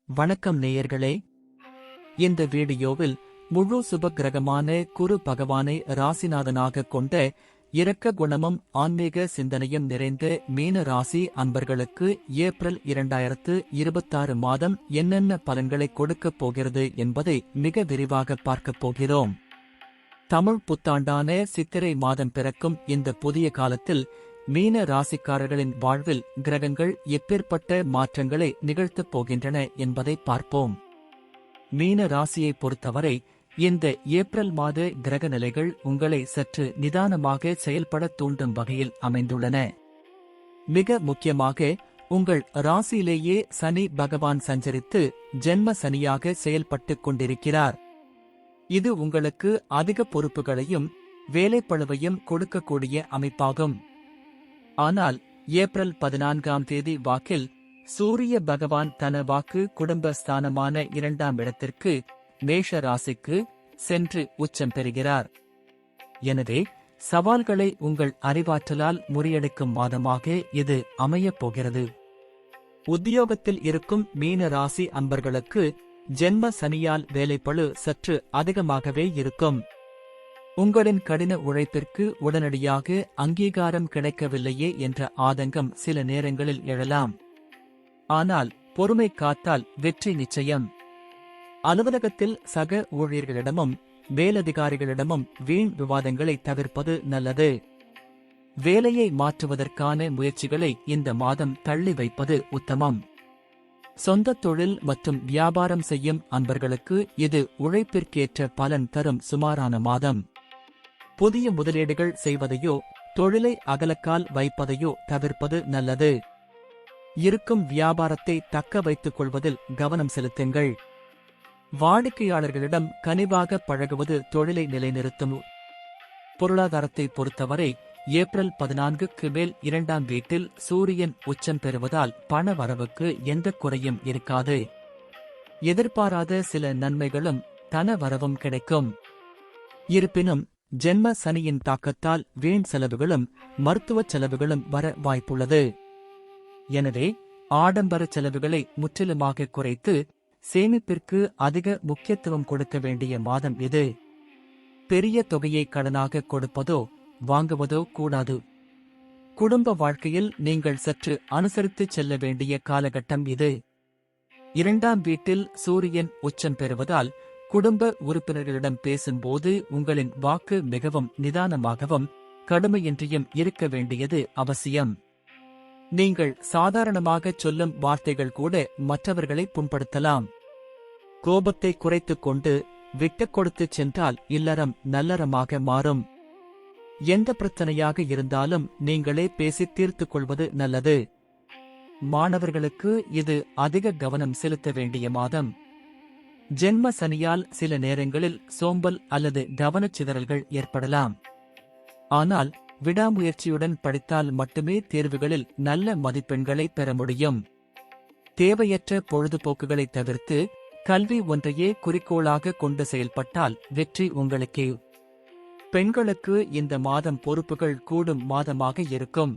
வணக்கம் நேயர்களே. இந்த வீடியோவில் முழு சுபக்கிரகமான குரு பகவானை ராசிநாதனாக கொண்ட இரக்க குணமும் ஆன்மீக சிந்தனையும் நிறைந்த மீன ராசி அன்பர்களுக்கு ஏப்ரல் 2026 மாதம் என்னென்ன பலன்களை கொடுக்கப் போகிறது என்பதை மிக விரிவாக பார்க்கப் போகிறோம். தமிழ் புத்தாண்டான சித்திரை மாதம் பிறக்கும் இந்த புதிய காலத்தில் மீன ராசிக்காரர்களின் வாழ்வில் கிரகங்கள் எப்பேற்பட்ட மாற்றங்களை நிகழ்த்தப் போகின்றன என்பதை பார்ப்போம். மீன ராசியை பொறுத்தவரை இந்த ஏப்ரல் மாத கிரக நிலைகள் உங்களை சற்று நிதானமாக செயல்பட தூண்டும் வகையில் அமைந்துள்ளன. மிக முக்கியமாக உங்கள் ராசியிலேயே சனி பகவான் சஞ்சரித்து ஜென்ம சனியாக செயல்பட்டுக் கொண்டிருக்கிறார். இது உங்களுக்கு அதிக பொறுப்புகளையும் வேலைப்பளுவையும் கொடுக்கக்கூடிய அமைப்பாகும். ஆனால் ஏப்ரல் 14ஆம் தேதி வாக்கில் சூரிய பகவான் தன வாக்கு குடும்ப ஸ்தானமான 2ஆம் இடத்திற்கு மேஷ ராசிக்கு சென்று உச்சம் பெறுகிறார். எனவே சவால்களை உங்கள் அறிவாற்றலால் முறியடிக்கும் மாதமாக இது அமையப் போகிறது. உத்தியோகத்தில் இருக்கும் மீன ராசி அன்பர்களுக்கு ஜென்ம சனியால் வேலைப்பளு சற்று அதிகமாகவே இருக்கும். உங்களின் கடின உழைப்பிற்கு உடனடியாக அங்கீகாரம் கிடைக்கவில்லையே என்ற ஆதங்கம் சில நேரங்களில் எழலாம். ஆனால் பொறுமை காத்தால் வெற்றி நிச்சயம். அலுவலகத்தில் சக ஊழியர்களிடமும் மேலதிகாரிகளிடமும் வீண் விவாதங்களை தவிர்ப்பது நல்லது. வேலையை மாற்றுவதற்கான முயற்சிகளை இந்த மாதம் தள்ளி வைப்பது உத்தமம். சொந்த தொழில் மற்றும் வியாபாரம் செய்யும் அன்பர்களுக்கு இது உழைப்பிற்கேற்ற பலன் தரும் சுமாரான மாதம். புதிய முதலீடுகள் செய்வதையோ தொழிலை அகலக்கால் வைப்பதையோ தவிர்ப்பது நல்லது. இருக்கும் வியாபாரத்தை தக்க வைத்துக் கொள்வதில் கவனம் செலுத்துங்கள். வாடிக்கையாளர்களிடம் கனிவாக பழகுவது தொழிலை நிலைநிறுத்தும். பொருளாதாரத்தை பொறுத்தவரை ஏப்ரல் 14க்கு மேல் 2ஆம் வீட்டில் சூரியன் உச்சம் பெறுவதால் பண வரவுக்கு எந்த குறையும் இருக்காது. எதிர்பாராத சில நன்மைகளும் தன வரவும் கிடைக்கும். இருப்பினும் ஜென்ம சனியின் தாக்கத்தால் வீண் செலவுகளும் மருத்துவச் செலவுகளும் வர வாய்ப்புள்ளது. எனவே ஆடம்பர செலவுகளை முற்றிலுமாக குறைத்து சேமிப்பிற்கு அதிக முக்கியத்துவம் கொடுக்க வேண்டிய மாதம் இது. பெரிய தொகையை கடனாக கொடுப்பதோ வாங்குவதோ கூடாது. குடும்ப வாழ்க்கையில் நீங்கள் சற்று அனுசரித்துச் செல்ல வேண்டிய காலகட்டம் இது. 2ஆம் வீட்டில் சூரியன் உச்சம் பெறுவதால் குடும்ப உறுப்பினர்களிடம் பேசும்போது உங்களின் வாக்கு மிகவும் நிதானமாகவும் கடுமையின்றியும் இருக்க வேண்டியது அவசியம். நீங்கள் சாதாரணமாகச் சொல்லும் வார்த்தைகள் கூட மற்றவர்களை புண்படுத்தலாம். கோபத்தை குறைத்துக் கொண்டு விட்டுக் கொடுத்துச் சென்றால் இல்லறம் நல்லறமாக மாறும். எந்த பிரச்சனையாக இருந்தாலும் நீங்களே பேசித் தீர்த்துக் கொள்வது நல்லது. மாணவர்களுக்கு இது அதிக கவனம் செலுத்த வேண்டிய மாதம். ஜென்ம சனியால் சில நேரங்களில் சோம்பல் அல்லது கவனச்சிதறல்கள் ஏற்படலாம். ஆனால் விடாமுயற்சியுடன் படித்தால் மட்டுமே தேர்வுகளில் நல்ல மதிப்பெண்களை பெற முடியும். தேவையற்ற பொழுதுபோக்குகளை தவிர்த்து கல்வி ஒன்றையே குறிக்கோளாக கொண்டு செயல்பட்டால் வெற்றி உங்களுக்கே. பெண்களுக்கு இந்த மாதம் பொறுப்புகள் கூடும் மாதமாக இருக்கும்.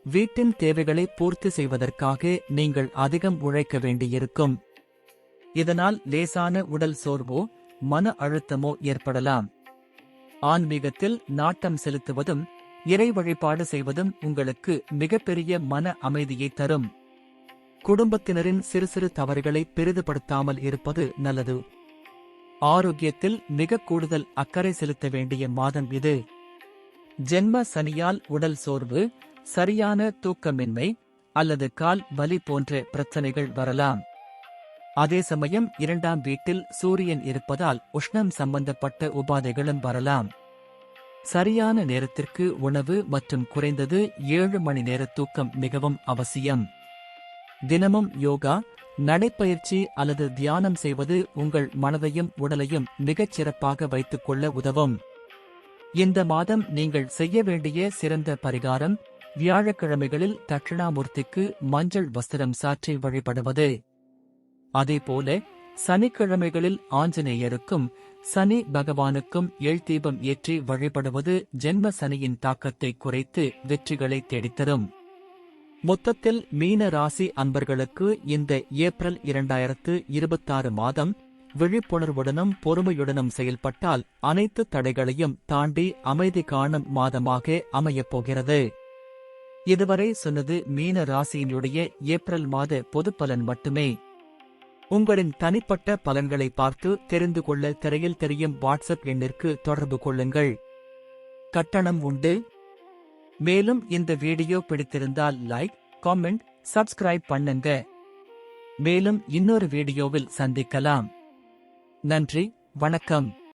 வீட்டின் தேவைகளை பூர்த்தி செய்வதற்காக நீங்கள் அதிகம் உழைக்க வேண்டியிருக்கும். இதனால் லேசான உடல் சோர்வோ மன அழுத்தமோ ஏற்படலாம். ஆன்மீகத்தில் நாட்டம் செலுத்துவதும் இறை வழிபாடு செய்வதும் உங்களுக்கு மிகப்பெரிய மன அமைதியை தரும். குடும்பத்தினரின் சிறு சிறு தவறுகளை பெரிதுபடுத்தாமல் இருப்பது நல்லது. ஆரோக்கியத்தில் மிக கூடுதல் அக்கறை செலுத்த வேண்டிய மாதம் இது. ஜென்ம சனியால் உடல் சோர்வு, சரியான தூக்கமின்மை அல்லது கால் வலி போன்ற பிரச்சனைகள் வரலாம். அதே சமயம் 2ஆம் வீட்டில் சூரியன் இருப்பதால் உஷ்ணம் சம்பந்தப்பட்ட உபாதைகளும் வரலாம். சரியான நேரத்திற்கு உணவு மற்றும் குறைந்தது 7 மணி நேர தூக்கம் மிகவும் அவசியம். தினமும் யோகா, நடைப்பயிற்சி அல்லது தியானம் செய்வது உங்கள் மனதையும் உடலையும் மிகச் சிறப்பாக வைத்துக் கொள்ள உதவும். இந்த மாதம் நீங்கள் செய்ய வேண்டிய சிறந்த பரிகாரம் வியாழக்கிழமைகளில் தட்சிணாமூர்த்திக்கு மஞ்சள் வஸ்திரம் சாற்றி வழிபடுவது. அதேபோல சனிக்கிழமைகளில் ஆஞ்சநேயருக்கும் சனி பகவானுக்கும் எள்தீபம் ஏற்றி வழிபடுவது ஜென்ம சனியின் தாக்கத்தை குறைத்து வெற்றிகளை தேடித்தரும். மொத்தத்தில் மீன ராசி அன்பர்களுக்கு இந்த ஏப்ரல் 2026 மாதம் விழிப்புணர்வுடனும் பொறுமையுடனும் செயல்பட்டால் அனைத்து தடைகளையும் தாண்டி அமைதி காணும் மாதமாக அமையப் போகிறது. இதுவரை சொன்னது மீன ராசியினுடைய ஏப்ரல் மாத பொதுப்பலன் மட்டுமே. உங்களின் தனிப்பட்ட பலன்களை பார்த்து தெரிந்து கொள்ள திரையில் தெரியும் வாட்ஸ்அப் எண்ணிற்கு தொடர்பு கொள்ளுங்கள். கட்டணம் உண்டு. மேலும் இந்த வீடியோ பிடித்திருந்தால் லைக், காமெண்ட், சப்ஸ்கிரைப் பண்ணுங்க. மேலும் இன்னொரு வீடியோவில் சந்திக்கலாம். நன்றி, வணக்கம்.